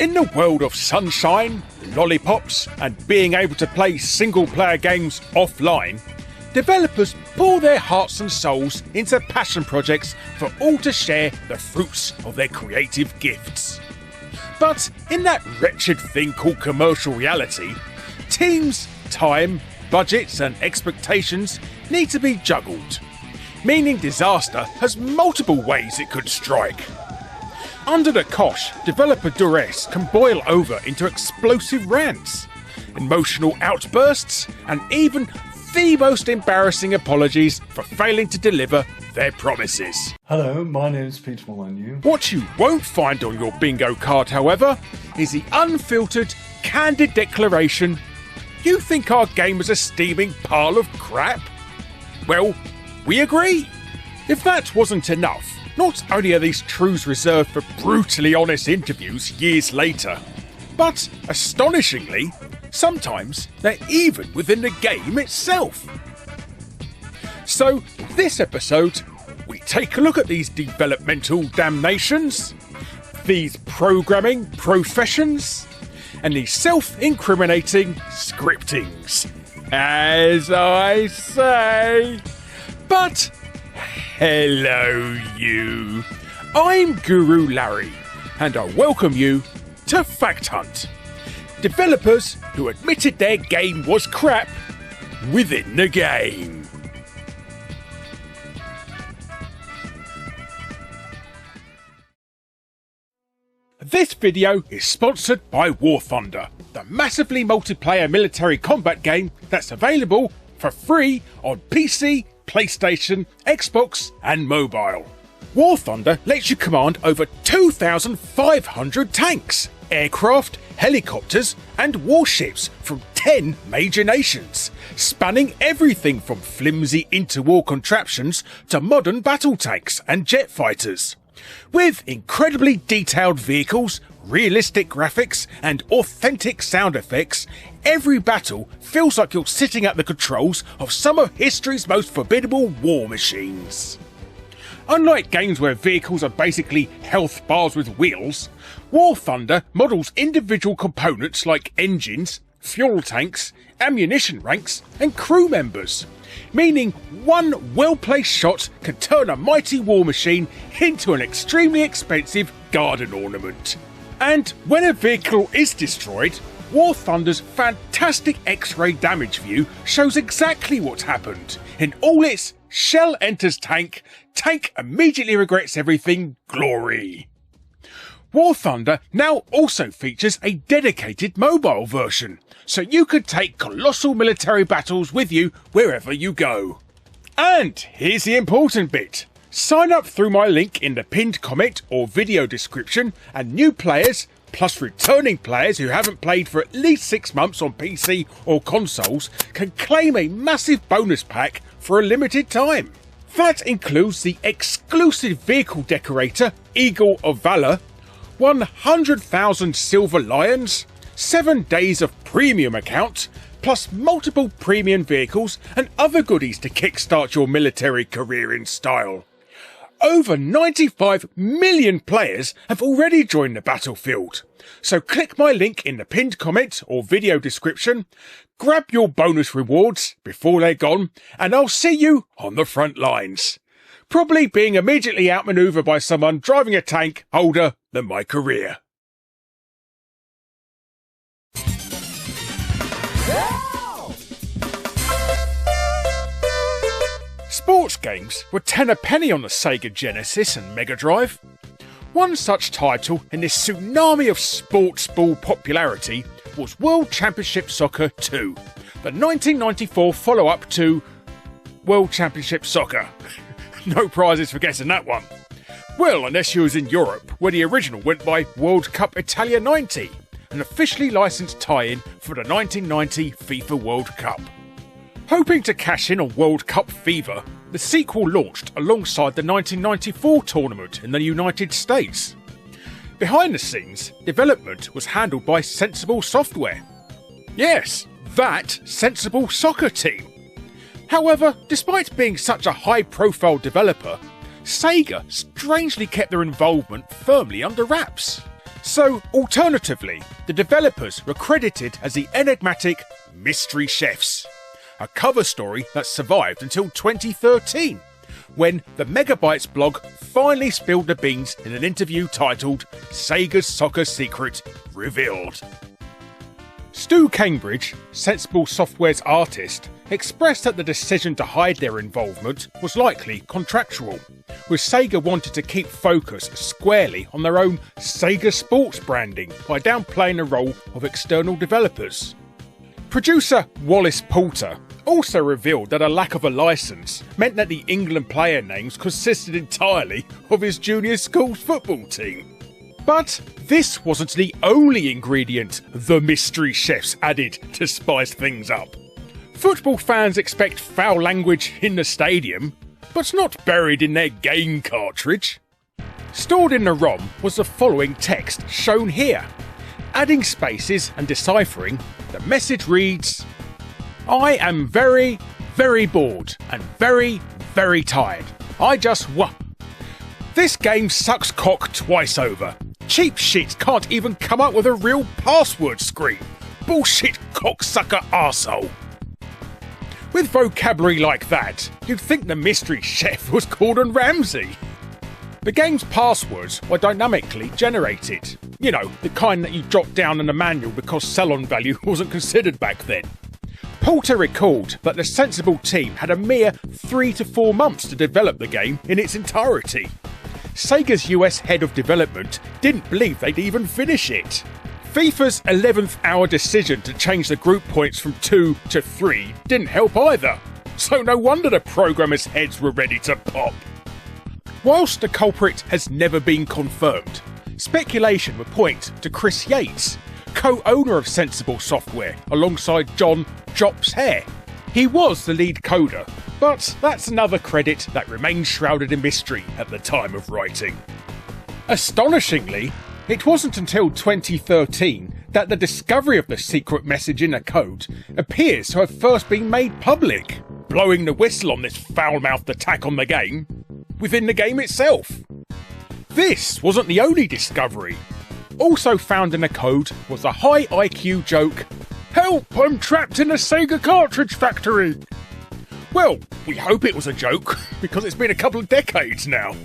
In the world of sunshine, lollipops, and being able to play single-player games offline, developers pour their hearts and souls into passion projects for all to share the fruits of their creative gifts. But in that wretched thing called commercial reality, teams, time, budgets and expectations need to be juggled, meaning disaster has multiple ways it could strike. Under the cosh, developer duress can boil over into explosive rants, emotional outbursts, and even the most embarrassing apologies for failing to deliver their promises. Hello, my name is Peter Molyneux. What you won't find on your bingo card, however, is the unfiltered, candid declaration, "You think our game is a steaming pile of crap?" Well, we agree. If that wasn't enough, not only are these truths reserved for brutally honest interviews years later, but astonishingly, sometimes they're even within the game itself. So, this episode, we take a look at these developmental damnations, these programming professions, and these self-incriminating scriptings. As I say. But hello you. I'm Guru Larry, and I welcome you to Fact Hunt. Developers who admitted their game was crap within the game. This video is sponsored by War Thunder, the massively multiplayer military combat game that's available for free on PC, PlayStation, Xbox and mobile. War Thunder lets you command over 2,500 tanks, aircraft, helicopters and warships from 10 major nations, spanning everything from flimsy interwar contraptions to modern battle tanks and jet fighters. With incredibly detailed vehicles, realistic graphics and authentic sound effects, every battle feels like you're sitting at the controls of some of history's most formidable war machines. Unlike games where vehicles are basically health bars with wheels, War Thunder models individual components like engines, fuel tanks, ammunition ranks and crew members, meaning one well-placed shot can turn a mighty war machine into an extremely expensive garden ornament. And when a vehicle is destroyed, War Thunder's fantastic X-ray damage view shows exactly what happened in all its shell enters tank, tank immediately regrets everything glory. War Thunder now also features a dedicated mobile version, so you could take colossal military battles with you wherever you go. And here's the important bit. Sign up through my link in the pinned comment or video description, and new players, plus returning players who haven't played for at least 6 months on PC or consoles, can claim a massive bonus pack for a limited time. That includes the exclusive vehicle decorator, Eagle of Valor, 100,000 silver lions, 7 days of premium account, plus multiple premium vehicles and other goodies to kickstart your military career in style. Over 95 million players have already joined the battlefield, so click my link in the pinned comment or video description, grab your bonus rewards before they're gone, and I'll see you on the front lines. Probably being immediately outmaneuvered by someone driving a tank older than my career. Sports games were 10 a penny on the Sega Genesis and Mega Drive. One such title in this tsunami of sports ball popularity was World Championship Soccer 2, the 1994 follow-up to World Championship Soccer. No prizes for guessing that one. Well, unless you was in Europe, where the original went by World Cup Italia 90, an officially licensed tie-in for the 1990 FIFA World Cup. Hoping to cash in on World Cup fever, the sequel launched alongside the 1994 tournament in the United States. Behind the scenes, development was handled by Sensible Software. Yes, that Sensible Soccer team. However, despite being such a high-profile developer, Sega strangely kept their involvement firmly under wraps. So, alternatively, the developers were credited as the enigmatic Mystery Chefs, a cover story that survived until 2013, when the Megabytes blog finally spilled the beans in an interview titled Sega's Soccer Secret Revealed. Stu Cambridge, Sensible Software's artist, expressed that the decision to hide their involvement was likely contractual, with Sega wanting to keep focus squarely on their own Sega Sports branding by downplaying the role of external developers. Producer Wallace Poulter also revealed that a lack of a license meant that the England player names consisted entirely of his junior school's football team. But this wasn't the only ingredient the Mystery Chefs added to spice things up. Football fans expect foul language in the stadium, but not buried in their game cartridge. Stored in the ROM was the following text shown here. Adding spaces and deciphering, the message reads, "I am very, very bored and very, very tired. I just This game sucks cock twice over. Cheap shit can't even come up with a real password screen. Bullshit cocksucker arsehole." With vocabulary like that, you'd think the Mystery Chef was Gordon Ramsay. The game's passwords were dynamically generated. You know, the kind that you jot down in a manual because sell-on value wasn't considered back then. Poulter recalled that the Sensible team had a mere 3 to 4 months to develop the game in its entirety. Sega's US head of development didn't believe they'd even finish it. FIFA's 11th hour decision to change the group points from 2 to 3 didn't help either, so no wonder the programmers' heads were ready to pop. Whilst the culprit has never been confirmed, speculation would point to Chris Yates, co-owner of Sensible Software alongside John Jops Hare. He was the lead coder, but that's another credit that remains shrouded in mystery at the time of writing. Astonishingly, it wasn't until 2013 that the discovery of the secret message in the code appears to have first been made public, blowing the whistle on this foul-mouthed attack on the game within the game itself. This wasn't the only discovery. Also found in the code was the high IQ joke, "Help, I'm trapped in a Sega cartridge factory." Well, we hope it was a joke, because it's been a couple of decades now.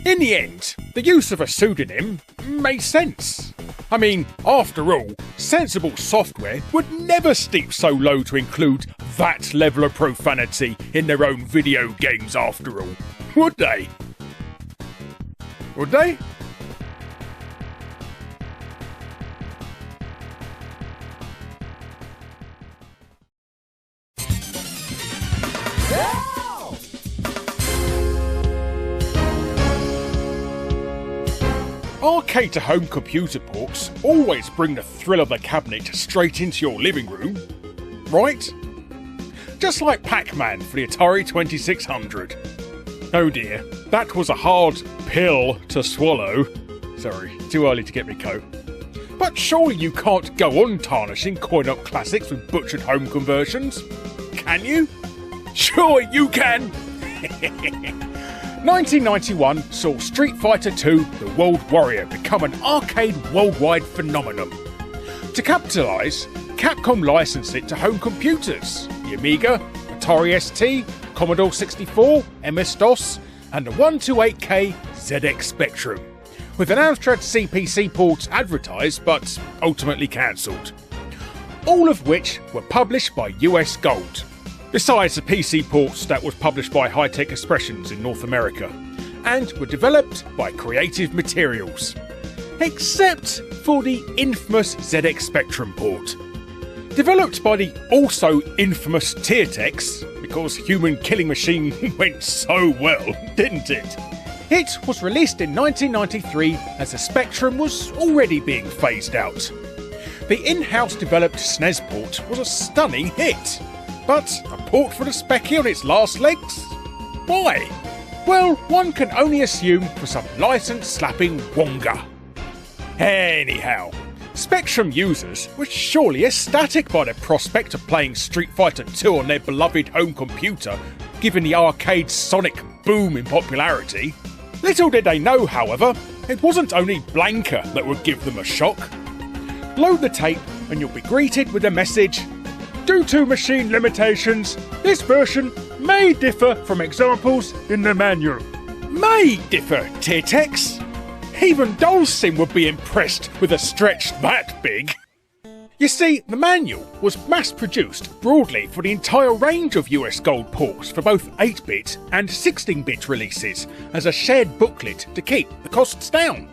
In the end, the use of a pseudonym made sense. I mean, after all, Sensible Software would never stoop so low to include that level of profanity in their own video games after all, would they? Would they? Arcade to home computer ports always bring the thrill of the cabinet straight into your living room, right? Just like Pac-Man for the Atari 2600. Oh dear, that was a hard pill to swallow. Sorry, too early to get me coat. But surely you can't go on tarnishing coin-op classics with butchered home conversions, can you? Sure you can! 1991 saw Street Fighter II The World Warrior become an arcade worldwide phenomenon. To capitalise, Capcom licensed it to home computers, the Amiga, Atari ST, Commodore 64, MS-DOS, and the 128K ZX Spectrum, with an Amstrad CPC port advertised but ultimately cancelled. All of which were published by US Gold, besides the PC ports that was published by High Tech Expressions in North America, and were developed by Creative Materials. Except for the infamous ZX Spectrum port. Developed by the also infamous Tiertex, because Human Killing Machine went so well, didn't it? It was released in 1993 as the Spectrum was already being phased out. The in-house developed SNES port was a stunning hit. But a port for the Specky on its last legs? Why? Well, one can only assume for some license-slapping wonga. Anyhow, Spectrum users were surely ecstatic by the prospect of playing Street Fighter II on their beloved home computer, given the arcade's sonic boom in popularity. Little did they know, however, it wasn't only Blanca that would give them a shock. Load the tape and you'll be greeted with a message: "Due to machine limitations, this version may differ from examples in the manual." May differ, Tetex. Even Dulcim would be impressed with a stretch that big. You see, the manual was mass-produced broadly for the entire range of US Gold ports for both 8-bit and 16-bit releases as a shared booklet to keep the costs down.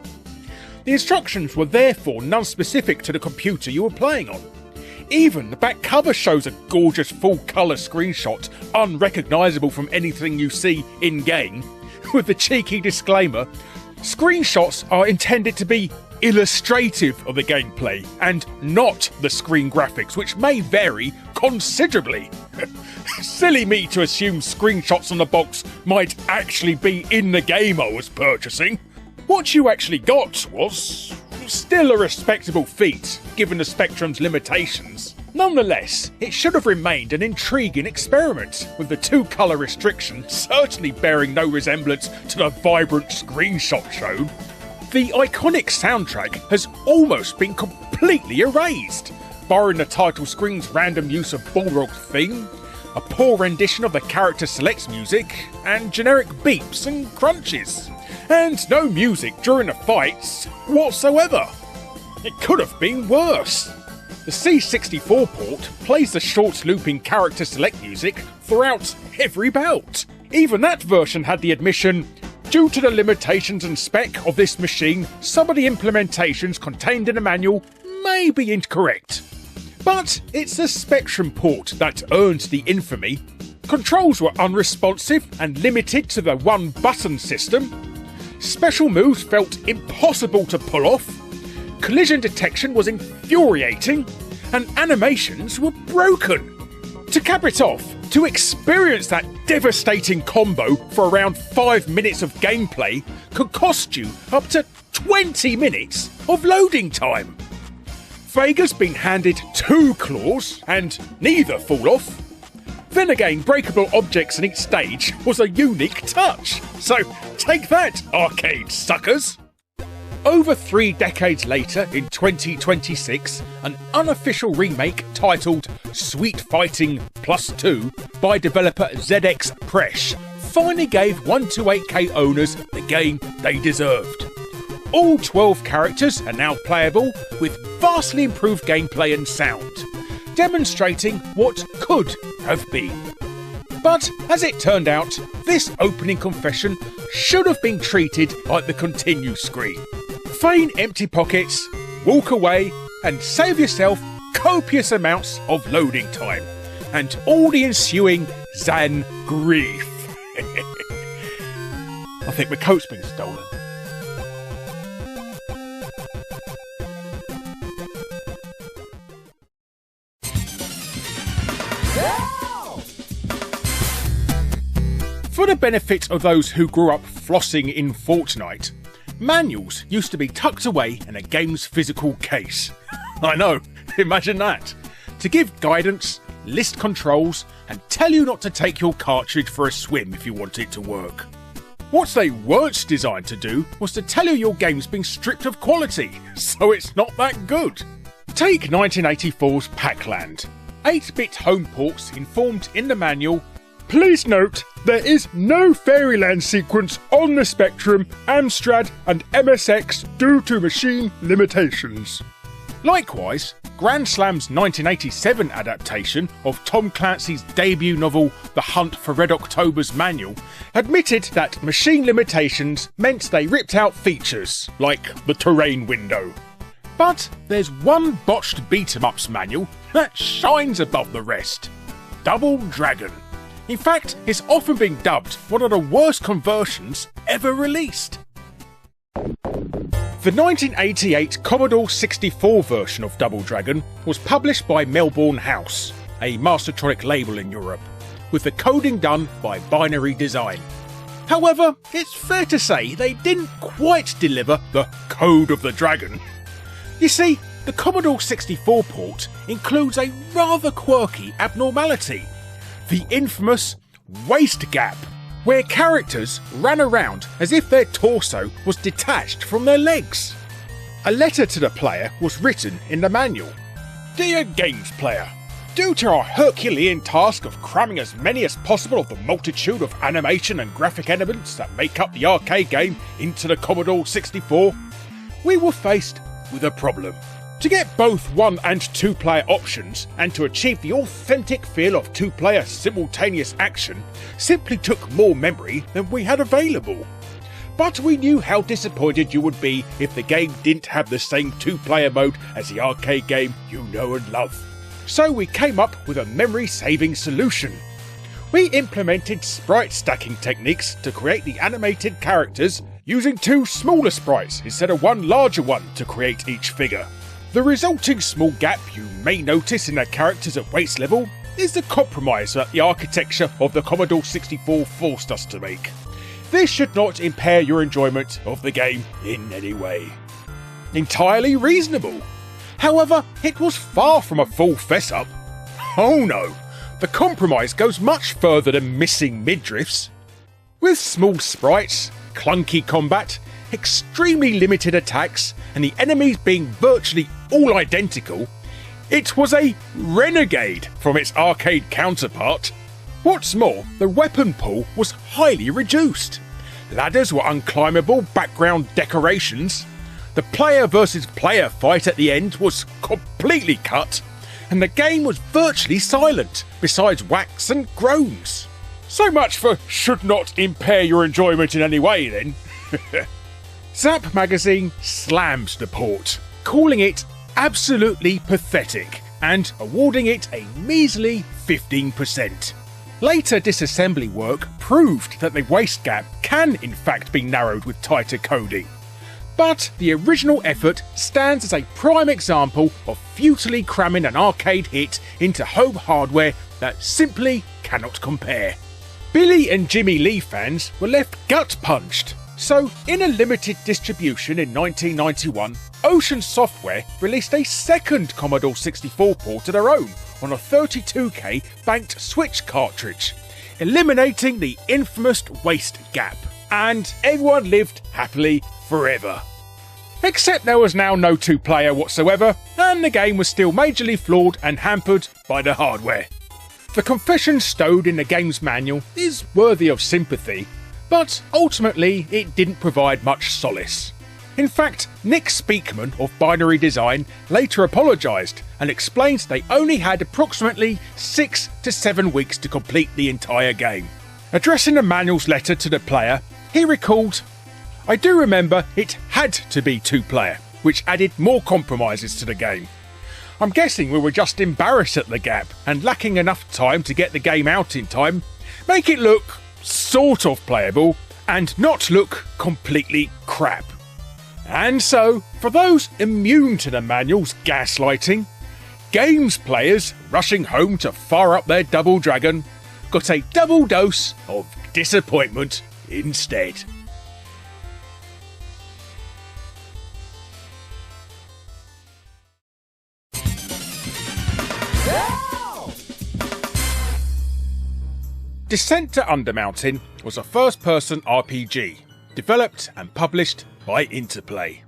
The instructions were therefore non-specific to the computer you were playing on. Even the back cover shows a gorgeous full-colour screenshot, unrecognisable from anything you see in-game, with the cheeky disclaimer: screenshots are intended to be illustrative of the gameplay and not the screen graphics, which may vary considerably. Silly me to assume screenshots on the box might actually be in the game I was purchasing. What you actually got was still a respectable feat, given the Spectrum's limitations. Nonetheless, it should have remained an intriguing experiment, with the two-colour restriction certainly bearing no resemblance to the vibrant screenshot shown. The iconic soundtrack has almost been completely erased, barring the title screen's random use of Balrog's theme, a poor rendition of the character selects music, and generic beeps and crunches. And no music during the fights whatsoever. It could have been worse. The C64 port plays the short looping character select music throughout every bout. Even that version had the admission: "Due to the limitations and spec of this machine, some of the implementations contained in the manual may be incorrect." But it's the Spectrum port that earned the infamy. Controls were unresponsive and limited to the one-button system. Special moves felt impossible to pull off. Collision detection was infuriating, and animations were broken. To cap it off, to experience that devastating combo for around 5 minutes of gameplay could cost you up to 20 minutes of loading time. Vega's been handed 2 claws, and neither fall off. Then again, breakable objects in each stage was a unique touch. So take that, arcade suckers! Over 3 decades later, in 2026, an unofficial remake titled Sweet Fighting Plus 2 by developer ZX Presh finally gave 128K owners the game they deserved. All 12 characters are now playable with vastly improved gameplay and sound, demonstrating what could have been. But as it turned out, this opening confession should have been treated like the continue screen. Feign empty pockets, walk away, and save yourself copious amounts of loading time, and all the ensuing Zan grief. I think my coat's been stolen. For the benefit of those who grew up flossing in Fortnite, manuals used to be tucked away in a game's physical case. I know, imagine that. To give guidance, list controls, and tell you not to take your cartridge for a swim if you want it to work. What they weren't designed to do was to tell you your game's been stripped of quality, so it's not that good. Take 1984's Pac-Land. 8-bit home ports informed in the manual, "Please note, there is no Fairyland sequence on the Spectrum, Amstrad and MSX due to machine limitations." Likewise, Grand Slam's 1987 adaptation of Tom Clancy's debut novel The Hunt for Red October's manual admitted that machine limitations meant they ripped out features, like the terrain window. But there's one botched beat-em-ups manual that shines above the rest: Double Dragon. In fact, it's often been dubbed one of the worst conversions ever released. The 1988 Commodore 64 version of Double Dragon was published by Melbourne House, a Mastertronic label in Europe, with the coding done by Binary Design. However, it's fair to say they didn't quite deliver the Code of the Dragon. You see, the Commodore 64 port includes a rather quirky abnormality: the infamous waste gap. where characters ran around as if their torso was detached from their legs. A letter to the player was written in the manual. Dear games player, due to our Herculean task of cramming as many as possible of the multitude of animation and graphic elements that make up the arcade game into the Commodore 64, we were faced with a problem. To get both 1 and 2 player options and to achieve the authentic feel of 2 player simultaneous action simply took more memory than we had available. But we knew how disappointed you would be if the game didn't have the same 2 player mode as the arcade game you know and love. So we came up with a memory saving solution. We implemented sprite stacking techniques to create the animated characters using 2 smaller sprites instead of 1 larger one to create each figure. The resulting small gap you may notice in the characters at waist level is the compromise that the architecture of the Commodore 64 forced us to make. This should not impair your enjoyment of the game in any way. Entirely reasonable. However, it was far from a full fess up. Oh no, the compromise goes much further than missing midriffs. With small sprites, clunky combat, extremely limited attacks, and the enemies being virtually all identical, it was a renegade from its arcade counterpart. What's more, the weapon pool was highly reduced. Ladders were unclimbable background decorations. The player versus player fight at the end was completely cut, and the game was virtually silent, besides whacks and groans. So much for should not impair your enjoyment in any way then. Zap magazine slammed the port, calling it absolutely pathetic and awarding it a measly 15%. Later disassembly work proved that the waist gap can in fact be narrowed with tighter coding. But the original effort stands as a prime example of futilely cramming an arcade hit into home hardware that simply cannot compare. Billy and Jimmy Lee fans were left gut-punched. So, in a limited distribution in 1991, Ocean Software released a second Commodore 64 port of their own on a 32K banked Switch cartridge, eliminating the infamous waist gap, and everyone lived happily forever. Except there was now no 2-player whatsoever, and the game was still majorly flawed and hampered by the hardware. The confession stowed in the game's manual is worthy of sympathy, but ultimately it didn't provide much solace. In fact, Nick Speakman of Binary Design later apologised and explains they only had approximately 6 to 7 weeks to complete the entire game. Addressing the manual's letter to the player, he recalled, "I do remember it had to be 2-player, which added more compromises to the game. I'm guessing we were just embarrassed at the gap and lacking enough time to get the game out in time, make it look sort of playable, and not look completely crap." And so, for those immune to the manual's gaslighting, games players rushing home to fire up their Double Dragon got a double dose of disappointment instead. Descent to Undermountain was a first-person RPG, developed and published by Interplay.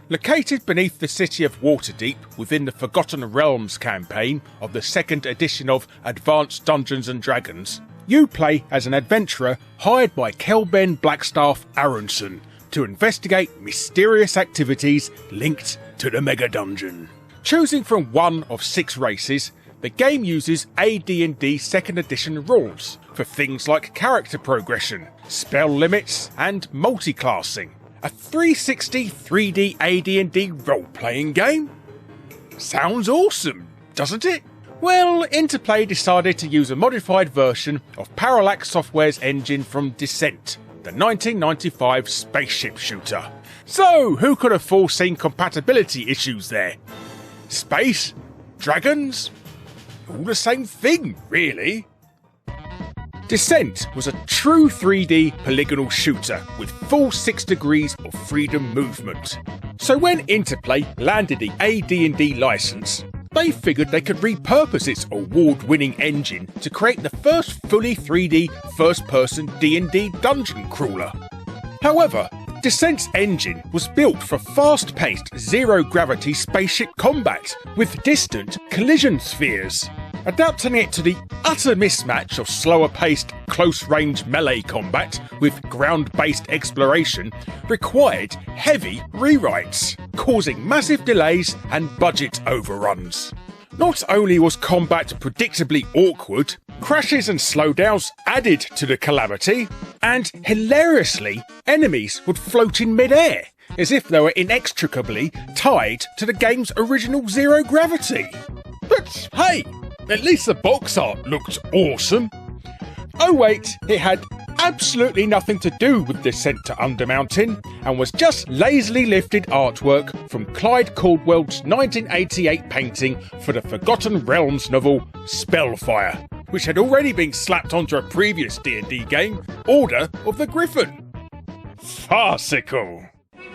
Located beneath the city of Waterdeep within the Forgotten Realms campaign of the second edition of Advanced Dungeons & Dragons, you play as an adventurer hired by Kelben Blackstaff Aronson to investigate mysterious activities linked to the Mega Dungeon. Choosing from one of 6 races, the game uses AD&D 2nd edition rules for things like character progression, spell limits, and multiclassing. A 360 3D AD&D role-playing game? Sounds awesome, doesn't it? Well, Interplay decided to use a modified version of Parallax Software's engine from Descent, the 1995 spaceship shooter. So, who could have foreseen compatibility issues there? Space? Dragons? All the same thing, really. Descent was a true 3D polygonal shooter with full 6 degrees of freedom movement. So when Interplay landed the AD&D license, they figured they could repurpose its award-winning engine to create the first fully 3D first-person D&D dungeon crawler. However, Descent's engine was built for fast-paced zero-gravity spaceship combat with distant collision spheres. Adapting it to the utter mismatch of slower-paced close-range melee combat with ground-based exploration required heavy rewrites, causing massive delays and budget overruns. Not only was combat predictably awkward, crashes and slowdowns added to the calamity, and hilariously, enemies would float in mid-air, as if they were inextricably tied to the game's original zero gravity. But hey, at least the box art looked awesome. Oh wait, it had absolutely nothing to do with Descent to Undermountain and was just lazily lifted artwork from Clyde Caldwell's 1988 painting for the Forgotten Realms novel Spellfire, which had already been slapped onto a previous D&D game, Order of the Griffin. Farcical.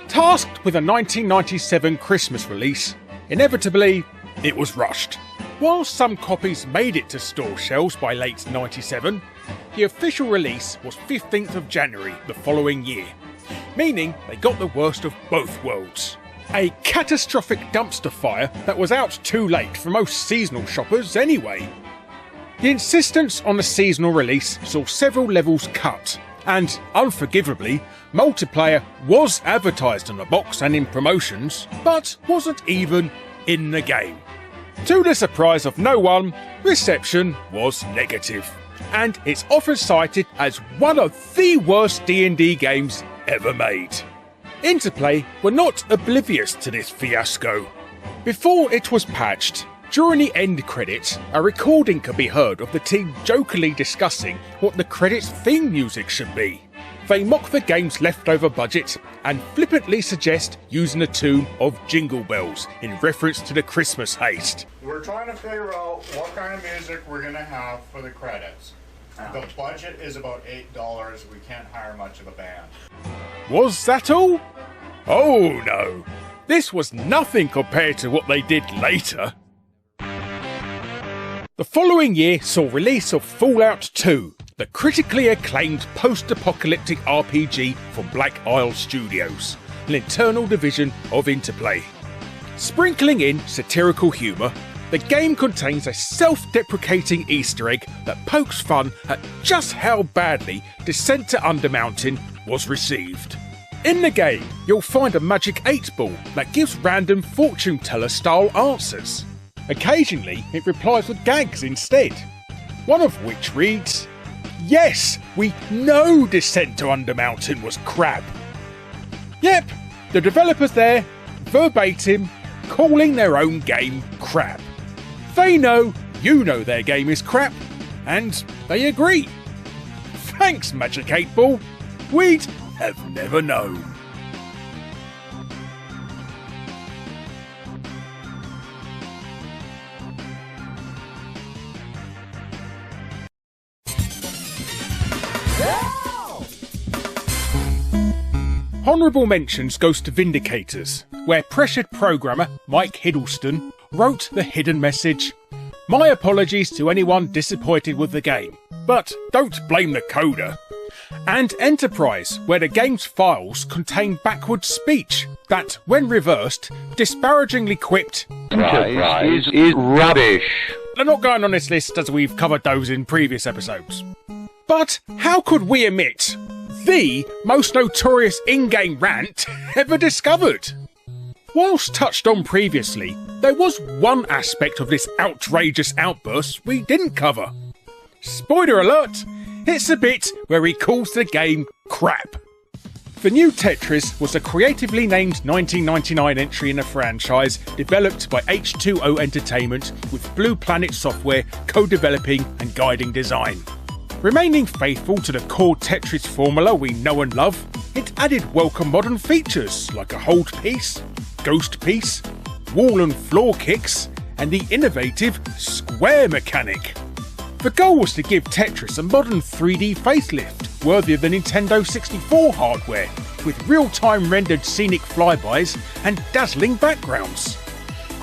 Tasked with a 1997 Christmas release, inevitably, it was rushed. While some copies made it to store shelves by late '97, the official release was 15th of January the following year, meaning they got the worst of both worlds. A catastrophic dumpster fire that was out too late for most seasonal shoppers anyway. The insistence on a seasonal release saw several levels cut, and unforgivably, multiplayer was advertised on the box and in promotions, but wasn't even in the game. To the surprise of no one, reception was negative, and it's often cited as one of the worst D&D games ever made. Interplay were not oblivious to this fiasco. Before it was patched, during the end credits, a recording could be heard of the team jokingly discussing what the credits theme music should be. They mock the game's leftover budget and flippantly suggest using a tune of Jingle Bells in reference to the Christmas haste. We're trying to figure out what kind of music we're going to have for the credits. The budget is about $8. We can't hire much of a band. Was that all? Oh no. This was nothing compared to what they did later. The following year saw release of Fallout 2, the critically acclaimed post-apocalyptic RPG from Black Isle Studios, an internal division of Interplay. Sprinkling in satirical humour, the game contains a self-deprecating Easter egg that pokes fun at just how badly Descent to Undermountain was received. In the game, you'll find a magic 8-ball that gives random fortune teller style answers. Occasionally, it replies with gags instead, one of which reads, "Yes, we know Descent to Undermountain was crap." Yep, the developers there, verbatim, calling their own game crap. They know you know their game is crap, and they agree. Thanks, Magic 8-Ball. We'd have never known. Honourable mentions goes to Vindicators, where pressured programmer Mike Hiddleston wrote the hidden message, "My apologies to anyone disappointed with the game, but don't blame the coder." And Enterprise, where the game's files contain backward speech that, when reversed, disparagingly quipped, "Enterprise is rubbish." They're not going on this list as we've covered those in previous episodes. But how could we omit the most notorious in-game rant ever discovered? Whilst touched on previously, there was one aspect of this outrageous outburst we didn't cover. Spoiler alert, it's the bit where he calls the game crap. The new Tetris was a creatively named 1999 entry in the franchise developed by H2O Entertainment with Blue Planet Software co-developing and guiding design. Remaining faithful to the core Tetris formula we know and love, it added welcome modern features like a hold piece, ghost piece, wall and floor kicks, and the innovative square mechanic. The goal was to give Tetris a modern 3D facelift worthy of the Nintendo 64 hardware, with real-time rendered scenic flybys and dazzling backgrounds.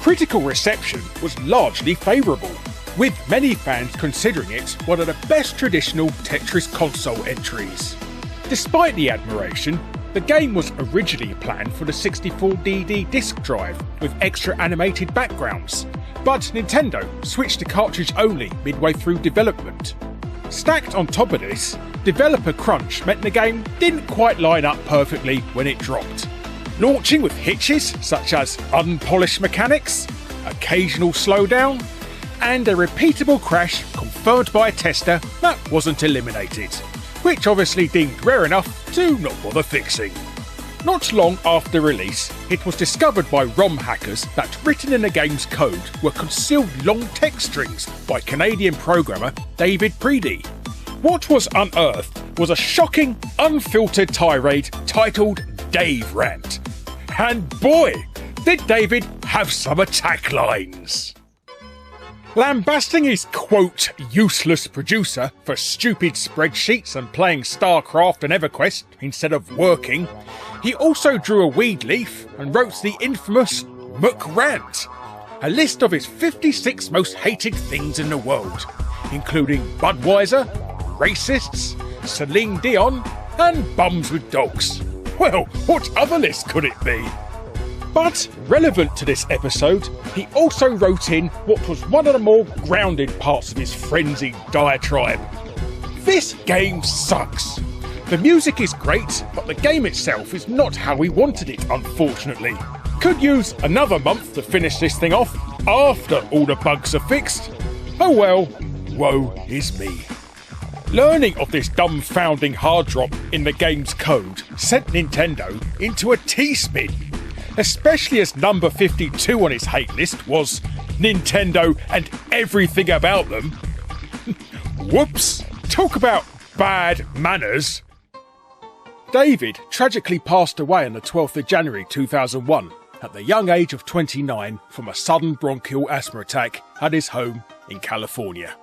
Critical reception was largely favourable, with many fans considering it one of the best traditional Tetris console entries. Despite the admiration, the game was originally planned for the 64DD disc drive with extra animated backgrounds, but Nintendo switched to cartridge only midway through development. Stacked on top of this, developer crunch meant the game didn't quite line up perfectly when it dropped. Launching with hitches such as unpolished mechanics, occasional slowdown, and a repeatable crash confirmed by a tester that wasn't eliminated, which obviously deemed rare enough to not bother fixing. Not long after release, it was discovered by ROM hackers that written in the game's code were concealed long text strings by Canadian programmer David Preedy. What was unearthed was a shocking, unfiltered tirade titled Dave Rant. And boy, did David have some attack lines! Lambasting his quote useless producer for stupid spreadsheets and playing StarCraft and EverQuest instead of working, he also drew a weed leaf and wrote the infamous McRant, a list of his 56 most hated things in the world, including Budweiser, racists, Celine Dion, and bums with dogs. Well, what other list could it be? But relevant to this episode, he also wrote in what was one of the more grounded parts of his frenzied diatribe. This game sucks. The music is great, but the game itself is not how we wanted it, unfortunately. Could use another month to finish this thing off after all the bugs are fixed. Oh well, woe is me. Learning of this dumbfounding hard drop in the game's code sent Nintendo into a T-spin, especially as number 52 on his hate list was Nintendo and everything about them. Whoops! Talk about bad manners. David tragically passed away on the 12th of January 2001 at the young age of 29 from a sudden bronchial asthma attack at his home in California.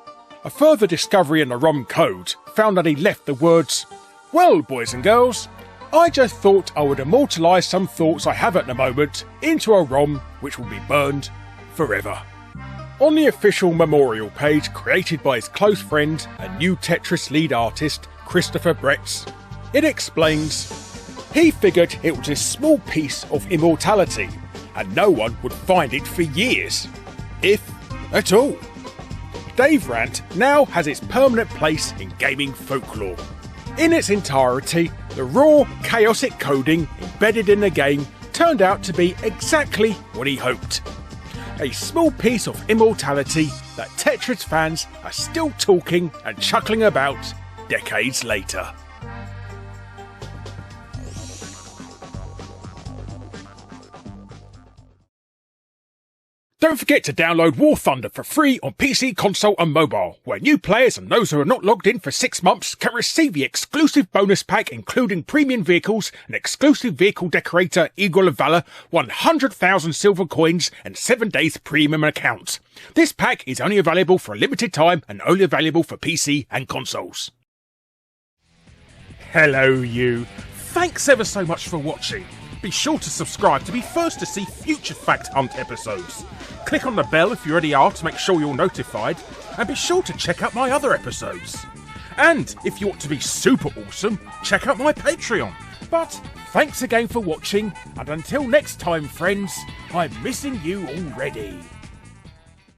A further discovery in the ROM code found that he left the words, "Well, boys and girls, I just thought I would immortalise some thoughts I have at the moment into a ROM which will be burned forever." On the official memorial page created by his close friend and new Tetris lead artist Christopher Bretz, it explains, he figured it was a small piece of immortality and no one would find it for years, if at all. Dave Rant now has its permanent place in gaming folklore. In its entirety, the raw, chaotic coding embedded in the game turned out to be exactly what he hoped. A small piece of immortality that Tetris fans are still talking and chuckling about decades later. Don't forget to download War Thunder for free on PC, console and mobile, where new players and those who are not logged in for 6 months can receive the exclusive bonus pack including premium vehicles, an exclusive vehicle decorator Eagle of Valor, 100,000 silver coins and 7 days premium account. This pack is only available for a limited time and only available for PC and consoles. Hello you. Thanks ever so much for watching. Be sure to subscribe to be first to see future Fact Hunt episodes. Click on the bell if you already are to make sure you're notified, and be sure to check out my other episodes. And if you want to be super awesome, check out my Patreon. But thanks again for watching, and until next time friends, I'm missing you already.